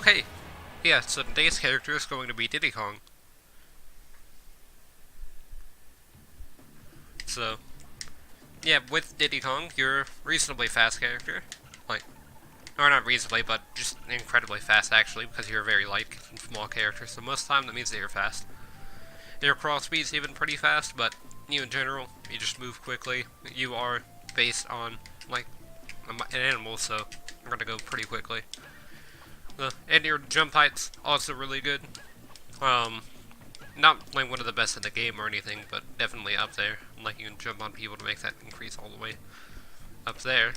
Okay, yeah, so today's character is going to be Diddy Kong. So, yeah, with Diddy Kong, you're a reasonably fast character. Like, or not reasonably, but just incredibly fast, actually, because you're a very light and small character, so most of the time that means that you're fast. Your crawl speed's even pretty fast, but you in general, you just move quickly. You are based on, like, an animal, so you're gonna go pretty quickly. And your jump height's also really good. Um, Not like one of the best in the game or anything, but definitely up there. Like you can jump on people to make that increase all the way up there.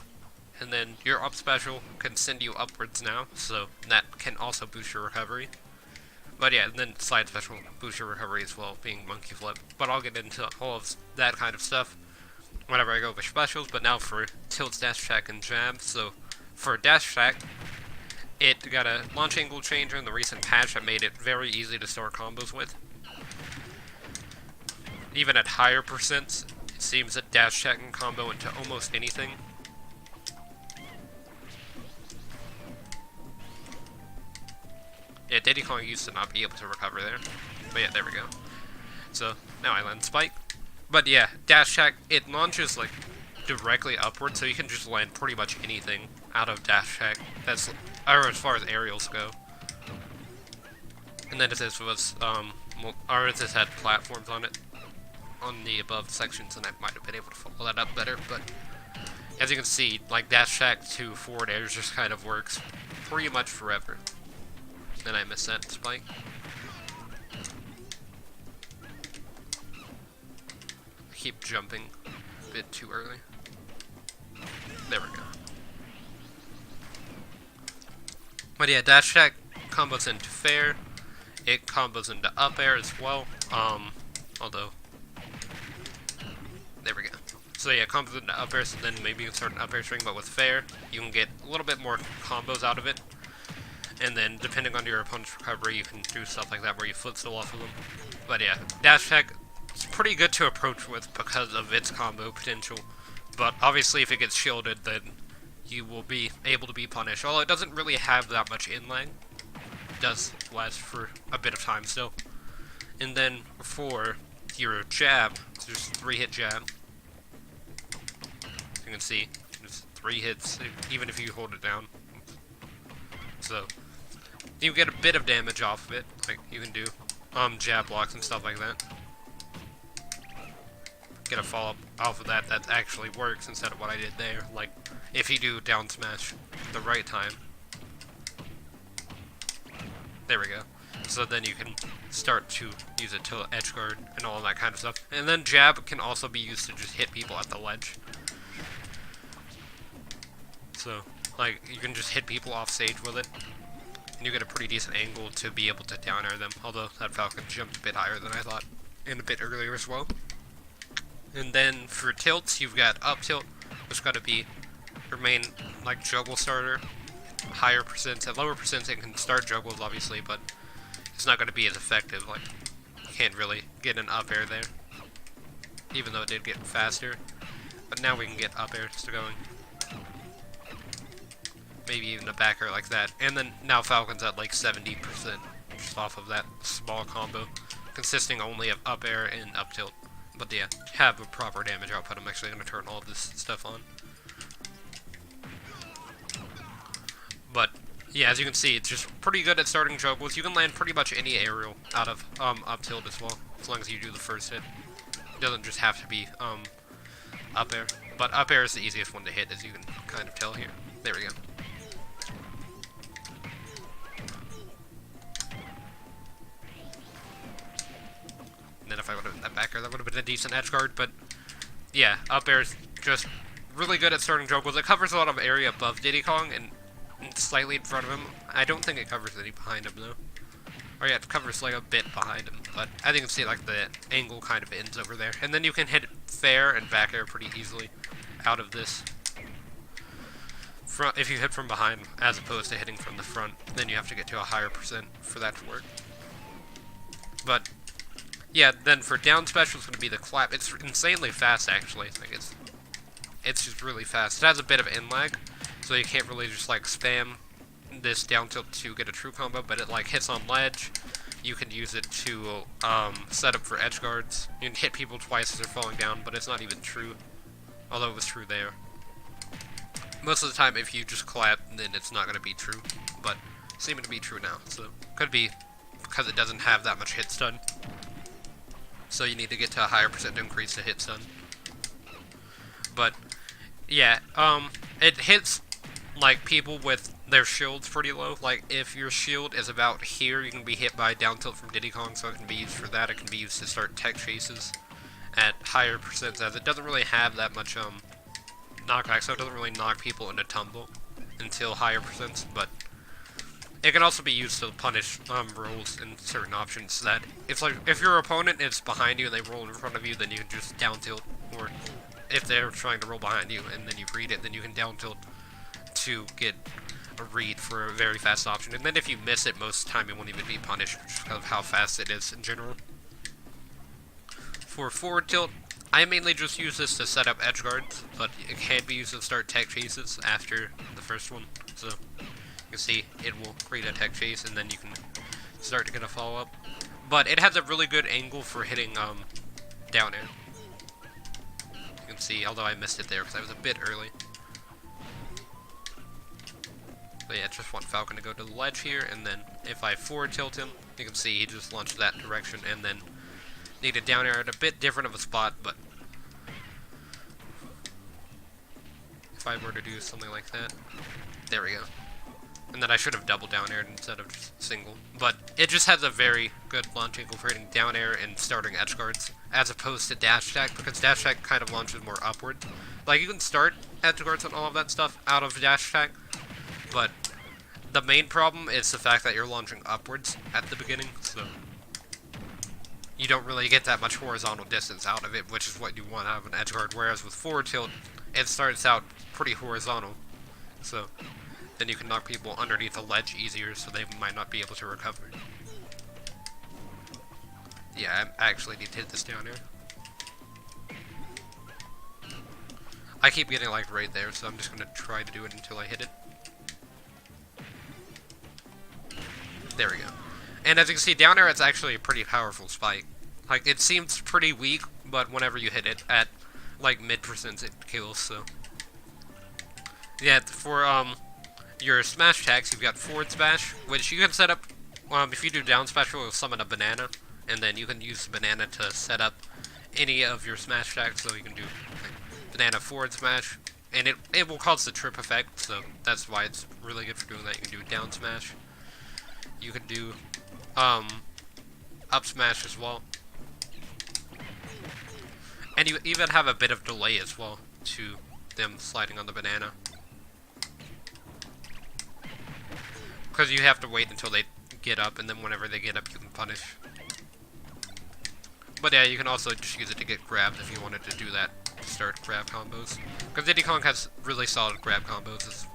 And then your up special can send you upwards now, so that can also boost your recovery. But yeah, and then slide special boost your recovery as well, being monkey flip. But I'll get into all of that kind of stuff whenever I go with specials. But now for tilt, dash attack, and jab. So for dash attack, it got a launch angle changer in the recent patch that made it very easy to start combos with. Even at higher percents, it seems that dash attack can combo into almost anything. Yeah, Diddy Kong used to not be able to recover there. But yeah, there we go. So, now I land spike. But yeah, dash attack, it launches like directly upward, so you can just land pretty much anything out of dash attack. That's, or as far as aerials go. And then if this was, or if this had platforms on it, on the above sections, and I might have been able to follow that up better, but as you can see, like dash attack to forward airs just kind of works pretty much forever. Then I missed that spike. Keep jumping a bit too early. There we go. But yeah, dash attack combos into fair. It combos into up air as well. Although there we go. So yeah, combos into up air, so then maybe you can start an up air string, but with fair, you can get a little bit more combos out of it. And then, depending on your opponent's recovery, you can do stuff like that where you footstool off of them. But yeah, dash attack is pretty good to approach with because of its combo potential. But obviously, if it gets shielded, then you will be able to be punished. Although it doesn't really have that much inlag. It does last for a bit of time still. And then, for your jab, it's just 3-hit jab. You can see, just 3 hits, even if you hold it down. So, you get a bit of damage off of it, like you can do jab blocks and stuff like that. Get a follow-up off of that that actually works instead of what I did there, like if you do down smash at the right time. There we go. So then you can start to use it to edge guard and all that kind of stuff. And then jab can also be used to just hit people at the ledge. So, like, you can just hit people off stage with it. And you get a pretty decent angle to be able to down air them. Although that Falcon jumped a bit higher than I thought. And a bit earlier as well. And then for tilts, you've got up tilt, which got to be your main, like, juggle starter. Higher percents. At lower percents, it can start juggles, obviously, but it's not going to be as effective. Like, you can't really get an up air there. Even though it did get faster. But now we can get up airs to going. Maybe even a back air like that. And then now Falcon's at like 70% just off of that small combo, consisting only of up air and up tilt. But yeah, have a proper damage output. I'm actually going to turn all of this stuff on. But yeah, as you can see, it's just pretty good at starting juggles. You can land pretty much any aerial out of up tilt as well, as long as you do the first hit. It doesn't just have to be up air. But up air is the easiest one to hit, as you can kind of tell here. There we go. And then if I would have hit that back air, that would have been a decent edge guard. But yeah, up air is just really good at starting juggles. It covers a lot of area above Diddy Kong and slightly in front of him. I don't think it covers any behind him though. Or yeah, it covers like a bit behind him. But I think you can see like the angle kind of ends over there. And then you can hit fair and back air pretty easily out of this. If you hit from behind as opposed to hitting from the front, then you have to get to a higher percent for that to work. But yeah, then for down special, it's going to be the clap. It's insanely fast, actually. Like it's just really fast. It has a bit of in lag, so you can't really just like spam this down tilt to get a true combo, but it like hits on ledge. You can use it to set up for edge guards. You can hit people twice as they're falling down, but it's not even true. Although it was true there. Most of the time, if you just clap, then it's not going to be true. But seeming to be true now, so could be because it doesn't have that much hit stun. So you need to get to a higher percent to increase the hit stun. But yeah, it hits like people with their shield's pretty low. Like, if your shield is about here, you can be hit by down tilt from Diddy Kong, so it can be used for that. It can be used to start tech chases at higher percents, as it doesn't really have that much knockback, so it doesn't really knock people into tumble until higher percents. But it can also be used to punish rolls in certain options. That if your opponent is behind you and they roll in front of you, then you can just down tilt, or if they're trying to roll behind you and then you read it, then you can down tilt to get a read for a very fast option. And then if you miss it, most of the time it won't even be punished just because of how fast it is in general. For forward tilt, I mainly just use this to set up edge guards, but it can be used to start tech chases after the first one. So you can see it will create a tech chase, and then you can start to get a follow up. But it has a really good angle for hitting down air. You can see, although I missed it there because I was a bit early. But yeah, just want Falcon to go to the ledge here, and then if I forward tilt him, you can see he just launched that direction, and then need a down air at a bit different of a spot, but if I were to do something like that, there we go. And then I should have double down aired instead of just single. But it just has a very good launch angle for hitting down air and starting edge guards, as opposed to dash attack, because dash attack kind of launches more upward. Like, you can start edge guards and all of that stuff out of dash attack, but the main problem is the fact that you're launching upwards at the beginning, so you don't really get that much horizontal distance out of it, which is what you want out of an edge guard, whereas with forward tilt, it starts out pretty horizontal, so then you can knock people underneath the ledge easier, so they might not be able to recover. Yeah, I actually need to hit this down here. I keep getting like right there, so I'm just going to try to do it until I hit it. There we go. And as you can see, down air, it's actually a pretty powerful spike. Like, it seems pretty weak, but whenever you hit it at, like, mid-percents, it kills, so. Yeah, for, your smash attacks, you've got forward smash, which you can set up, if you do down smash, you'll summon a banana, and then you can use the banana to set up any of your smash attacks, so you can do, like, banana forward smash, and it will cause the trip effect, so that's why it's really good for doing that. You can do down smash. You can do up smash as well, and you even have a bit of delay as well to them sliding on the banana, because you have to wait until they get up, and then whenever they get up you can punish. But yeah, you can also just use it to get grabbed if you wanted to do that, to start grab combos, because Diddy Kong has really solid grab combos.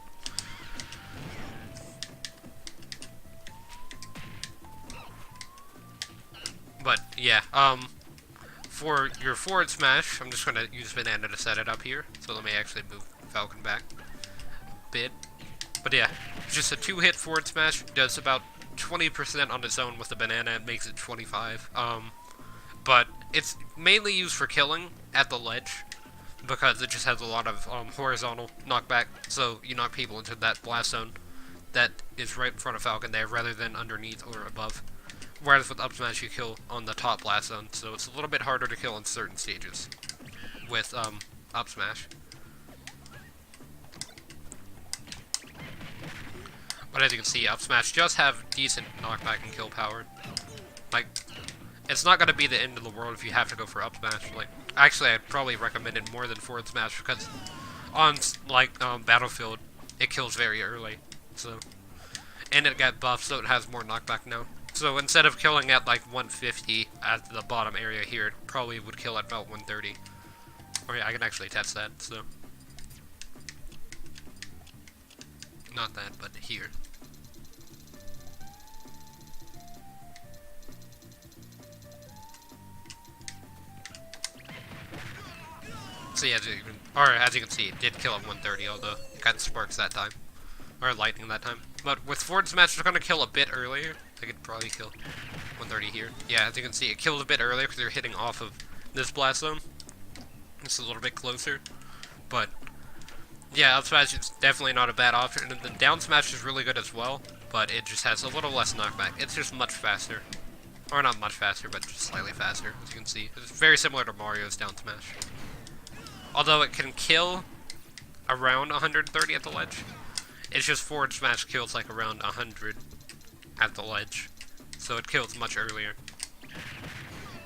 But yeah, for your forward smash, I'm just gonna use banana to set it up here. So let me actually move Falcon back a bit. But yeah, just a 2-hit forward smash, does about 20% on its own with the banana, it makes it 25. But it's mainly used for killing at the ledge, because it just has a lot of horizontal knockback, so you knock people into that blast zone that is right in front of Falcon there, rather than underneath or above. Whereas with up smash, you kill on the top blast zone, so it's a little bit harder to kill in certain stages with up smash. But as you can see, up smash does have decent knockback and kill power. Like, it's not going to be the end of the world if you have to go for up smash. Like, actually, I'd probably recommend it more than forward smash, because on like Battlefield, it kills very early. So, and it got buffed, so it has more knockback now. So instead of killing at like 150 at the bottom area here, it probably would kill at about 130. Oh yeah, I can actually test that, so. Not that, but here. So yeah, as you can see, it did kill at 130, although it got sparks that time. Or lightning that time. But with forward smash, it's going to kill a bit earlier. I could probably kill 130 here. Yeah, as you can see, it kills a bit earlier because you're hitting off of this blast zone. It's a little bit closer. But, yeah, up smash is definitely not a bad option. And the down smash is really good as well, but it just has a little less knockback. It's just much faster. Or not much faster, but just slightly faster, as you can see. It's very similar to Mario's down smash. Although it can kill around 130 at the ledge. It's just forward smash kills like around 100 at the ledge. So it kills much earlier.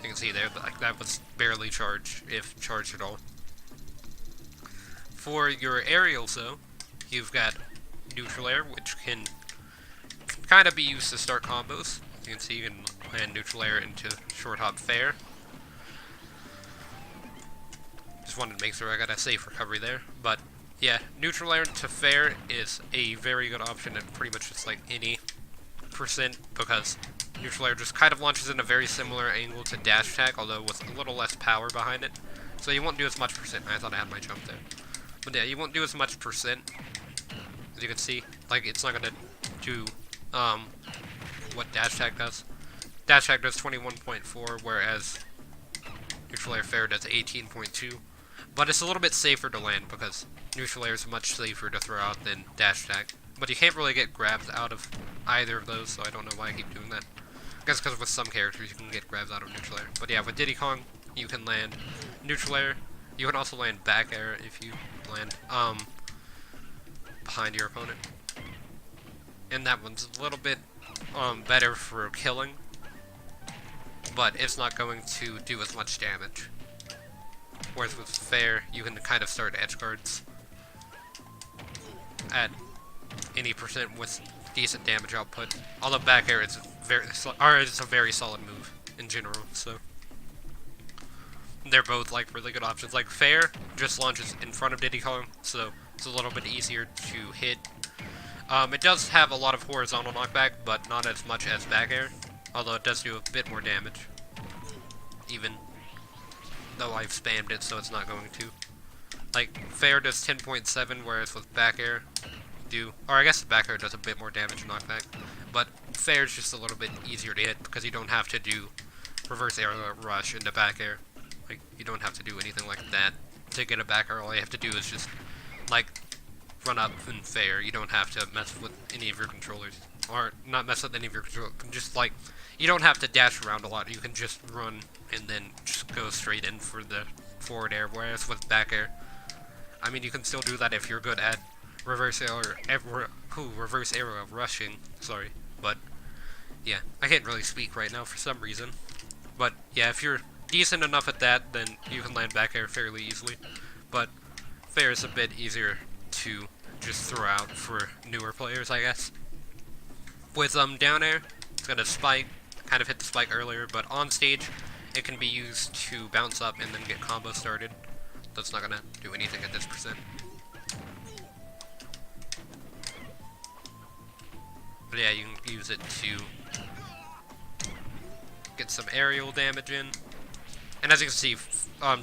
You can see there, like that was barely charged, if charged at all. For your aerials though, you've got neutral air, which can kind of be used to start combos. You can see you can land neutral air into short hop fair. Just wanted to make sure I got a safe recovery there, but yeah, neutral air to fair is a very good option at pretty much just like any percent, because neutral air just kind of launches in a very similar angle to dash attack, although with a little less power behind it. So you won't do as much percent. I thought I had my jump there. But yeah, you won't do as much percent. As you can see, like it's not gonna do what dash attack does. Dash attack does 21.4, whereas neutral air fair does 18.2. But it's a little bit safer to land because neutral air is much safer to throw out than dash attack. But you can't really get grabs out of either of those, so I don't know why I keep doing that. I guess because with some characters you can get grabs out of neutral air. But yeah, with Diddy Kong, you can land neutral air. You can also land back air if you land behind your opponent. And that one's a little bit better for killing, but it's not going to do as much damage. Whereas with fair, you can kind of start edge guards at any percent with decent damage output. Although back air is it's a very solid move in general, so they're both like really good options. Like fair just launches in front of Diddy Kong, so it's a little bit easier to hit. It does have a lot of horizontal knockback, but not as much as back air, although it does do a bit more damage, even though I've spammed it, so it's not going to. Like, fair does 10.7, whereas with back air, or I guess the back air does a bit more damage and knockback, but fair is just a little bit easier to hit, because you don't have to do reverse air rush into back air. Like, you don't have to do anything like that to get a back air. All you have to do is just, like, run up and fair. You don't have to mess with any of your controllers. Or, not mess with any of your controllers. Just, like, you don't have to dash around a lot. You can just run and then just go straight in for the forward air. Whereas with back air, I mean, you can still do that if you're good at reverse arrow rushing. Sorry. But, yeah. I can't really speak right now for some reason. But, yeah, if you're decent enough at that, then you can land back air fairly easily. But fair is a bit easier to just throw out for newer players, I guess. With down air, it's gonna spike, kind of hit the spike earlier, but on stage, it can be used to bounce up and then get combo started. That's not gonna do anything at this percent. But yeah, you can use it to get some aerial damage in. And as you can see,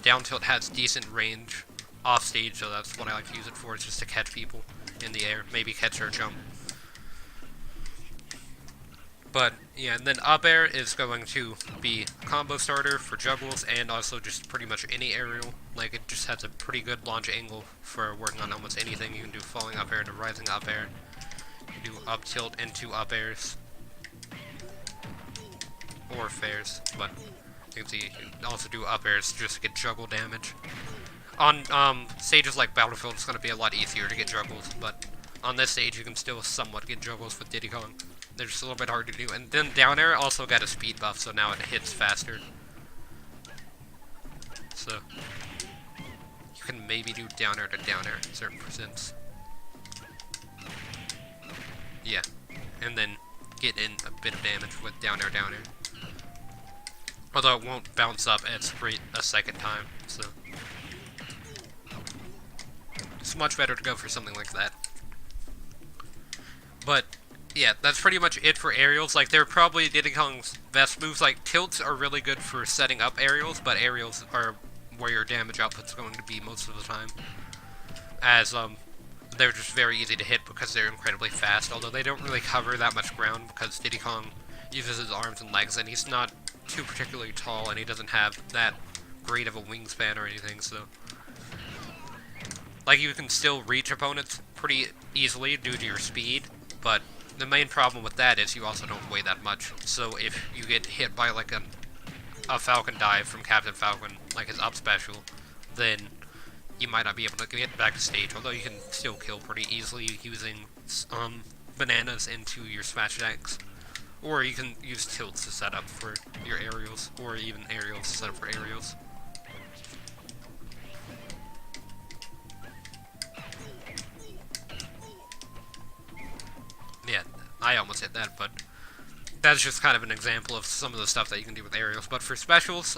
down tilt has decent range off stage, so that's what I like to use it for, is just to catch people in the air, maybe catch or jump. But yeah, and then up air is going to be a combo starter for juggles and also just pretty much any aerial. Like, it just has a pretty good launch angle for working on almost anything. You can do falling up air to rising up air. You can do up tilt into up airs. Or fairs, but you can see you can also do up airs just to get juggle damage. On stages like Battlefield, it's going to be a lot easier to get juggles, but on this stage you can still somewhat get juggles with Diddy Kong. They're just a little bit hard to do. And then down air also got a speed buff, so now it hits faster. So you can maybe do down air to down air in certain percents. Yeah, and then get in a bit of damage with down air, down air. Although it won't bounce up at straight a second time, so it's much better to go for something like that. But yeah, that's pretty much it for aerials. Like, they're probably Diddy Kong's best moves. Like, tilts are really good for setting up aerials, but aerials are where your damage output's going to be most of the time. As They're just very easy to hit because they're incredibly fast, although they don't really cover that much ground because Diddy Kong uses his arms and legs, and he's not too particularly tall, and he doesn't have that great of a wingspan or anything, so... Like, you can still reach opponents pretty easily due to your speed, but the main problem with that is you also don't weigh that much. So if you get hit by, like, a Falcon dive from Captain Falcon, like his up special, then you might not be able to get back to stage, although you can still kill pretty easily using bananas into your smash attacks. Or you can use tilts to set up for your aerials, or even aerials to set up for aerials. Yeah, I almost hit that, but that's just kind of an example of some of the stuff that you can do with aerials. But for specials,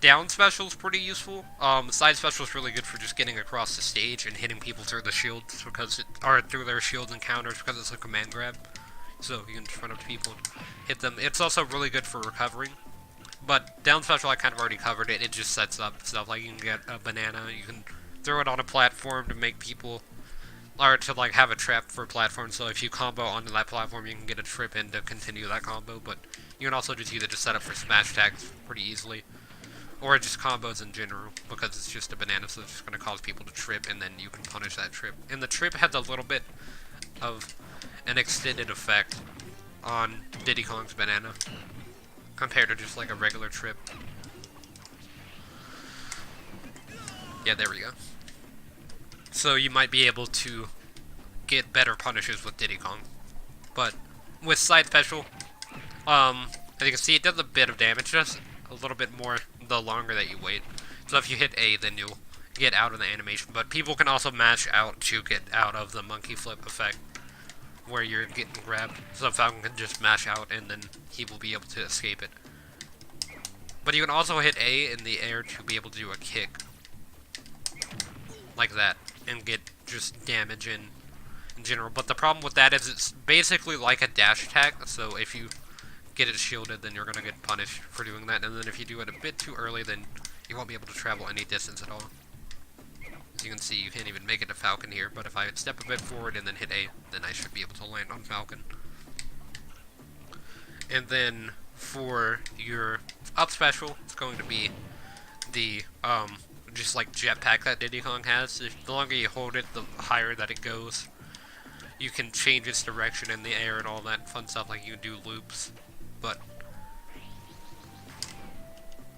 down special is pretty useful. Side special is really good for just getting across the stage and hitting people through the shields or through their shields and counters because it's a command grab. So you can just run up to people and hit them. It's also really good for recovering. But down special, I kind of already covered it. It just sets up stuff like you can get a banana, you can throw it on a platform to make people, or to like have a trap for a platform. So if you combo onto that platform, you can get a trip in to continue that combo. But you can also just use it to set up for smash attacks pretty easily. Or just combos in general, because it's just a banana, so it's just going to cause people to trip, and then you can punish that trip. And the trip has a little bit of an extended effect on Diddy Kong's banana, compared to just like a regular trip. Yeah, there we go. So you might be able to get better punishes with Diddy Kong. But with side special, as you can see, it does a bit of damage, just a little bit more the longer that you wait. So if you hit A, then you'll get out of the animation. But people can also mash out to get out of the monkey flip effect, where you're getting grabbed. So Falcon can just mash out, and then he will be able to escape it. But you can also hit A in the air to be able to do a kick, like that, and get just damage in general. But the problem with that is it's basically like a dash attack, so if you get it shielded, then you're going to get punished for doing that, and then if you do it a bit too early, then you won't be able to travel any distance at all. As you can see, you can't even make it to Falcon here, but if I step a bit forward and then hit A, then I should be able to land on Falcon. And then for your up special, it's going to be the, just like jetpack that Diddy Kong has. The longer you hold it, the higher that it goes. You can change its direction in the air and all that fun stuff, like you can do loops. But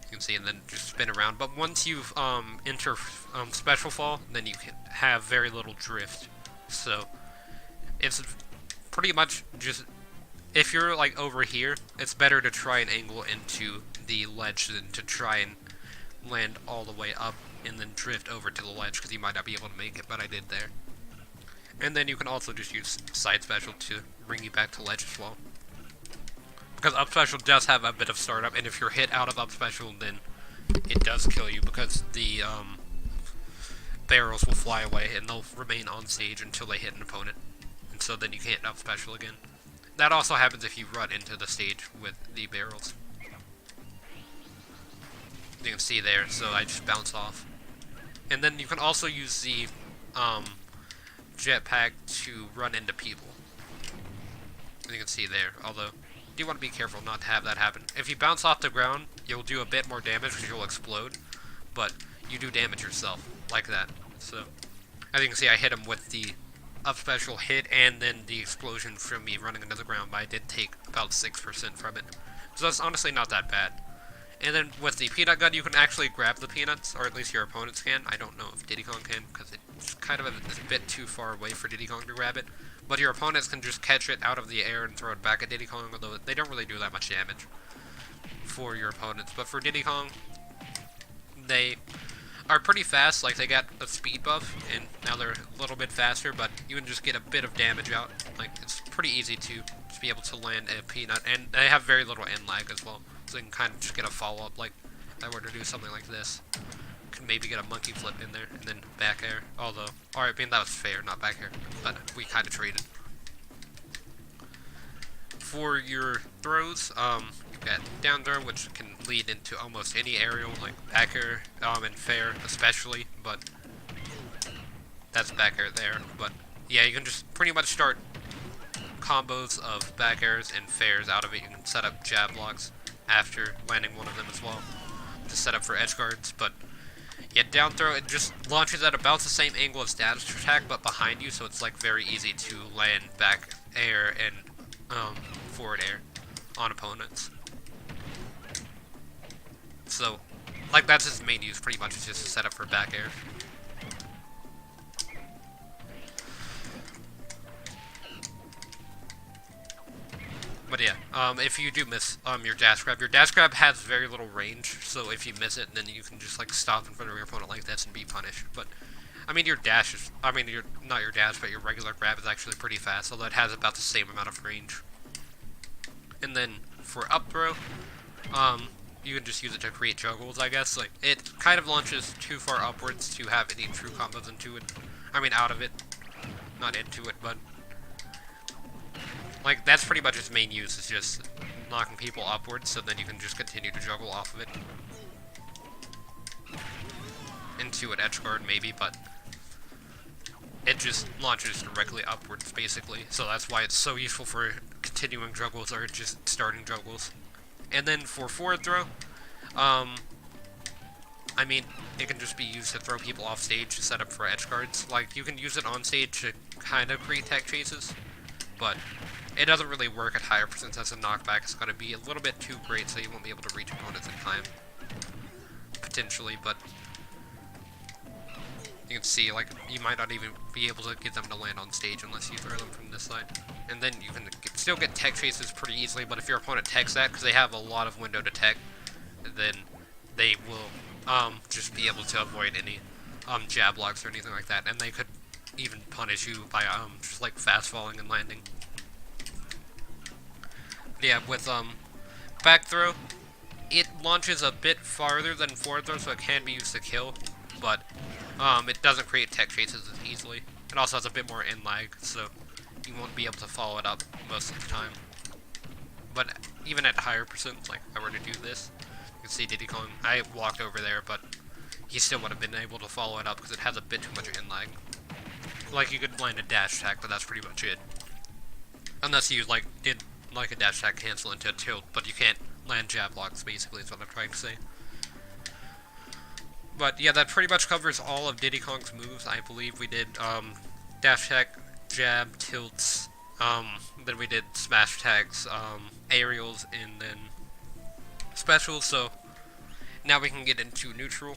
you can see, and then just spin around. But once you've enter special fall, then you can have very little drift. So it's pretty much just, if you're like over here, it's better to try and angle into the ledge than to try and land all the way up and then drift over to the ledge, because you might not be able to make it, but I did there. And then you can also just use side special to bring you back to ledge as well. Because up special does have a bit of startup, and if you're hit out of up special, then it does kill you, because the barrels will fly away and they'll remain on stage until they hit an opponent. And so then you can't up special again. That also happens if you run into the stage with the barrels. You can see there, so I just bounce off. And then you can also use the jetpack to run into people. And you can see there, although you want to be careful not to have that happen. If you bounce off the ground, you'll do a bit more damage because you'll explode, but you do damage yourself, like that. So, as you can see, I hit him with the up special hit and then the explosion from me running into the ground, but I did take about 6% from it. So that's honestly not that bad. And then with the peanut gun, you can actually grab the peanuts, or at least your opponents can. I don't know if Diddy Kong can, because it's kind of a bit too far away for Diddy Kong to grab it. But your opponents can just catch it out of the air and throw it back at Diddy Kong, although they don't really do that much damage for your opponents. But for Diddy Kong, they are pretty fast. Like, they got a speed buff, and now they're a little bit faster, but you can just get a bit of damage out. Like, it's pretty easy to just be able to land a peanut, and they have very little end lag as well. So you can kind of just get a follow-up, like if I were to do something like this. Could maybe get a monkey flip in there, and then back air. Although, alright, I mean, that was fair, not back air. But we kind of traded. For your throws, you've got down throw, which can lead into almost any aerial, like back air, and fair especially. But that's back air there. But yeah, you can just pretty much start combos of back airs and fairs out of it. You can set up jab blocks after landing one of them as well to set up for edge guards. But yeah, down throw, it just launches at about the same angle as dash attack, but behind you, so it's like very easy to land back air and forward air on opponents. So, like, that's his main use, pretty much, is just a setup for back air. But yeah, if you do miss your dash grab has very little range, so if you miss it, then you can just like stop in front of your opponent like this and be punished. But I mean, your dash is, not your dash, but your regular grab is actually pretty fast, although it has about the same amount of range. And then for up throw, you can just use it to create juggles, I guess. Like, it kind of launches too far upwards to have any true combos into it. I mean, out of it, not into it, but like, that's pretty much its main use, is just knocking people upwards, so then you can just continue to juggle off of it. Into an edge guard, maybe, but it just launches directly upwards, basically. So that's why it's so useful for continuing juggles, or just starting juggles. And then for forward throw, I mean, it can just be used to throw people off stage to set up for edge guards. Like, you can use it on stage to kind of create tech chases, but it doesn't really work at higher percent, as a knockback is going to be a little bit too great, so you won't be able to reach opponents in time. Potentially, but you can see, like, you might not even be able to get them to land on stage unless you throw them from this side. And then you can still get tech chases pretty easily, but if your opponent techs that, because they have a lot of window to tech, then they will just be able to avoid any jab blocks or anything like that, and they could even punish you by just like fast falling and landing. Yeah, with back throw, it launches a bit farther than forward throw, so it can be used to kill, but it doesn't create tech chases as easily. It also has a bit more in lag, so you won't be able to follow it up most of the time. But even at higher percent, like if I were to do this, you can see Diddy Kong, I walked over there, but he still would have been able to follow it up because it has a bit too much in lag. Like, you could land a dash attack, but that's pretty much it. Unless you like did like a dash attack cancel into a tilt, but you can't land jab blocks, basically, is what I'm trying to say. But yeah, that pretty much covers all of Diddy Kong's moves. I believe we did dash attack, jab, tilts, then we did smash attacks, aerials, and then specials. So now we can get into neutral.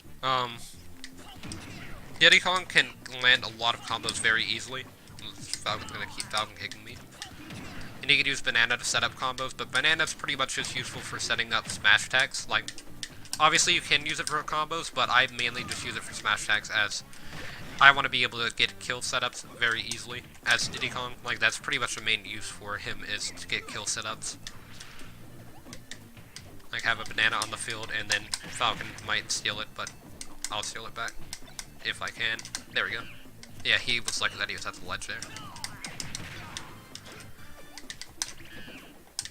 Diddy Kong can land a lot of combos very easily. Falcon's gonna keep Falcon kicking me. And you can use Banana to set up combos, but Banana's pretty much just useful for setting up smash attacks. Like, obviously you can use it for combos, but I mainly just use it for smash attacks, as I want to be able to get kill setups very easily as Diddy Kong. Like, that's pretty much the main use for him, is to get kill setups. Like, have a Banana on the field, and then Falcon might steal it, but I'll steal it back if I can. There we go. Yeah, he was lucky that he was at the ledge there.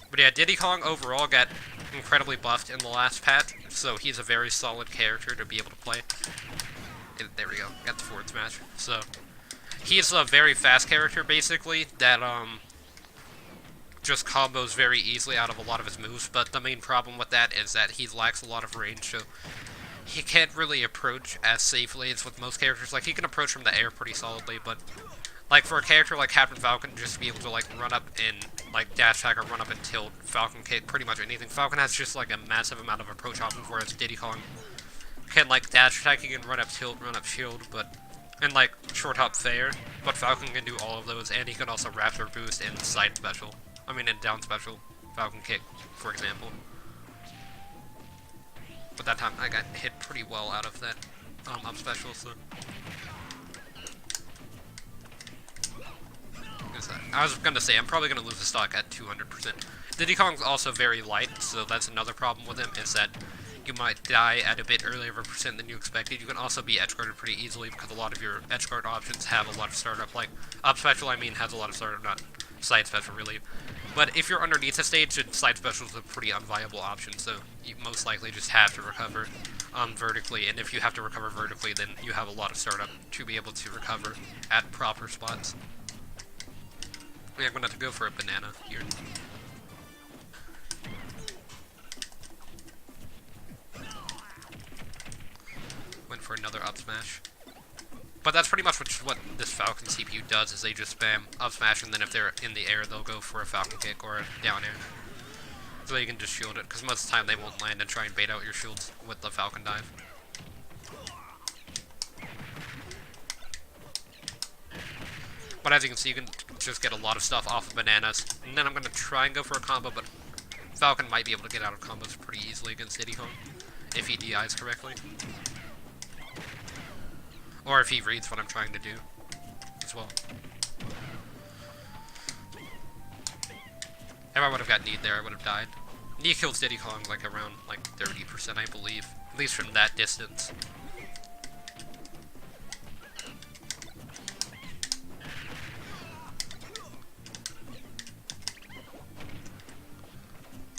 But yeah, Diddy Kong overall got incredibly buffed in the last patch, so he's a very solid character to be able to play. And there we go, got the forward smash. So, he's a very fast character, basically, that just combos very easily out of a lot of his moves, but the main problem with that is that he lacks a lot of range, so he can't really approach as safely as with most characters. Like, he can approach from the air pretty solidly, but like, for a character like Captain Falcon, just to be able to, like, run up and, like, dash attack or run up and tilt, Falcon kick, pretty much anything. Falcon has just, like, a massive amount of approach options, whereas Diddy Kong can, like, dash attack, he can run up tilt, run up shield, but, and, like, short hop fair, but Falcon can do all of those, and he can also raptor boost and side special. I mean, and down special, Falcon kick, for example. But that time, I got hit pretty well out of that, up special, so. I was gonna say, I'm probably gonna lose the stock at 200%. Diddy Kong's also very light, so that's another problem with him, is that you might die at a bit earlier of a percent than you expected. You can also be edge guarded pretty easily, because a lot of your edge guard options have a lot of startup, like, up special, I mean, has a lot of startup, not side special, really. But if you're underneath the stage, then side special is a pretty unviable option, so you most likely just have to recover. vertically, and if you have to recover vertically, then you have a lot of startup to be able to recover at proper spots. Yeah, I'm gonna have to go for a banana here. Went for another up smash. But that's pretty much what this Falcon CPU does, is they just spam up smash, and then if they're in the air, they'll go for a Falcon kick or a down air. So you can just shield it, because most of the time they won't land and try and bait out your shields with the Falcon dive. But as you can see, you can just get a lot of stuff off of bananas. And then I'm going to try and go for a combo, but Falcon might be able to get out of combos pretty easily against Diddy Kong, if he DIs correctly. Or if he reads what I'm trying to do, as well. If I would have got Need there, I would have died. Knee kills Diddy Kong like around like 30%, I believe. At least from that distance.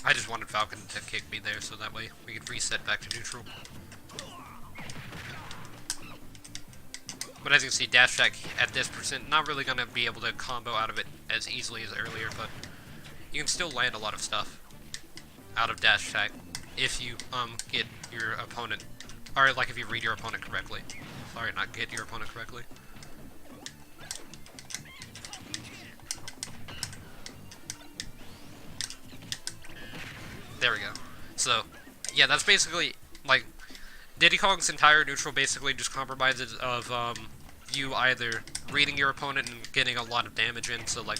I just wanted Falcon to kick me there so that way we could reset back to neutral. But as you can see, dash attack at this percent, not really going to be able to combo out of it as easily as earlier, but you can still land a lot of stuff out of dash attack if you get your opponent, or like if you read your opponent correctly. Sorry, not get your opponent correctly. There we go. So, yeah, that's basically, like, Diddy Kong's entire neutral basically just compromises of you either reading your opponent and getting a lot of damage in, so like,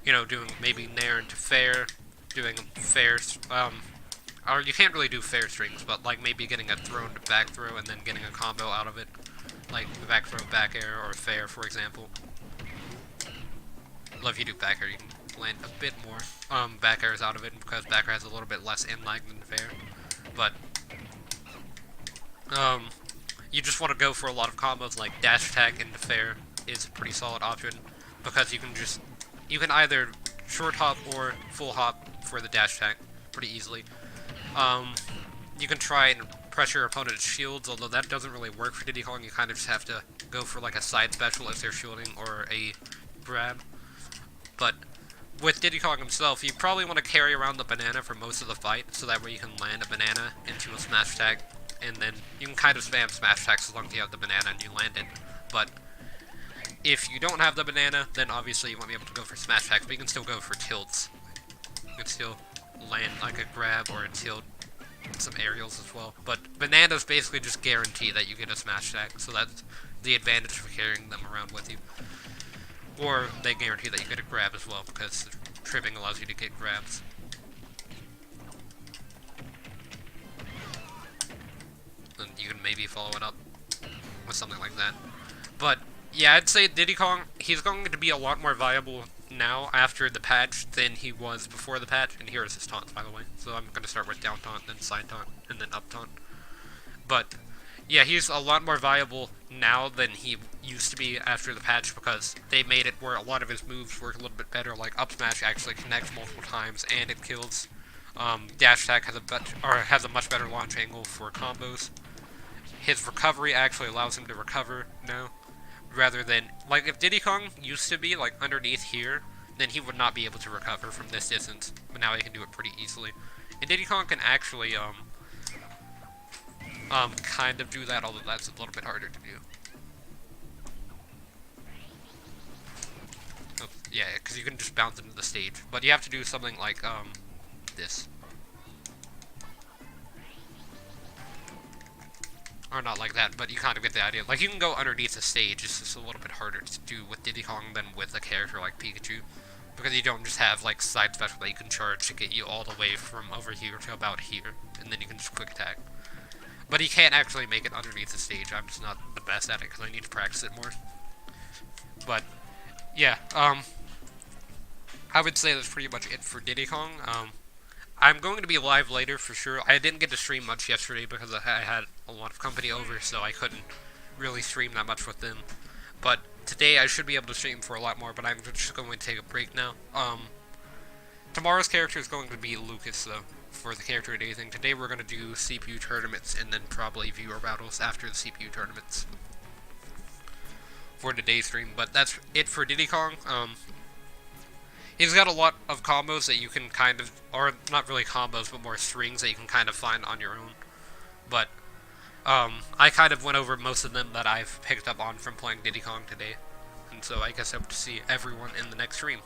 you know, doing maybe nair into fair, doing fair, or you can't really do fair strings, but like maybe getting a throw into back throw and then getting a combo out of it, like the back throw, back air, or fair, for example. Well, if you do back air, you can land a bit more back airs out of it, because back air has a little bit less in lag than fair, but you just want to go for a lot of combos, like dash attack into fair is a pretty solid option, because you can either short hop or full hop for the dash attack pretty easily. You can try and pressure your opponent's shields, although that doesn't really work for Diddy Kong. You kind of just have to go for like a side special if they're shielding, or a grab. But with Diddy Kong himself, you probably want to carry around the banana for most of the fight, so that way you can land a banana into a smash attack, and then you can kind of spam smash attacks as long as you have the banana and you land it. But if you don't have the banana, then obviously you won't be able to go for smash attacks, but you can still go for tilts. You can still land like a grab or a tilt, and some aerials as well. But bananas basically just guarantee that you get a smash attack, so that's the advantage of carrying them around with you. Or they guarantee that you get a grab as well, because tripping allows you to get grabs. And you can maybe follow it up with something like that. But yeah, I'd say Diddy Kong, he's going to be a lot more viable now after the patch than he was before the patch. And here is his taunts, by the way. So I'm going to start with down taunt, then side taunt, and then up taunt. But yeah, he's a lot more viable now than he used to be after the patch, because they made it where a lot of his moves work a little bit better. Like up smash actually connects multiple times and it kills. Dash attack has a much better launch angle for combos. His recovery actually allows him to recover now, rather than, like, if Diddy Kong used to be like underneath here, then he would not be able to recover from this distance, but now he can do it pretty easily. And Diddy Kong can actually kind of do that, although that's a little bit harder to do. Oh, yeah, because you can just bounce into the stage, but you have to do something like this. Or not like that, but you kind of get the idea. Like, you can go underneath the stage, it's just a little bit harder to do with Diddy Kong than with a character like Pikachu. Because you don't just have, like, side special that you can charge to get you all the way from over here to about here, and then you can just quick attack. But he can't actually make it underneath the stage. I'm just not the best at it, because I need to practice it more. But, yeah, I would say that's pretty much it for Diddy Kong. I'm going to be live later for sure. I didn't get to stream much yesterday because I had a lot of company over, so I couldn't really stream that much with them. But today I should be able to stream for a lot more, but I'm just going to take a break now. Tomorrow's character is going to be Lucas, though. for the character day thing. Today we're going to do CPU tournaments and then probably viewer battles after the CPU tournaments for today's stream. But that's it for Diddy Kong. He's got a lot of combos that you can kind of, or not really combos, but more strings that you can kind of find on your own. But I kind of went over most of them that I've picked up on from playing Diddy Kong today. And so I guess I hope to see everyone in the next stream.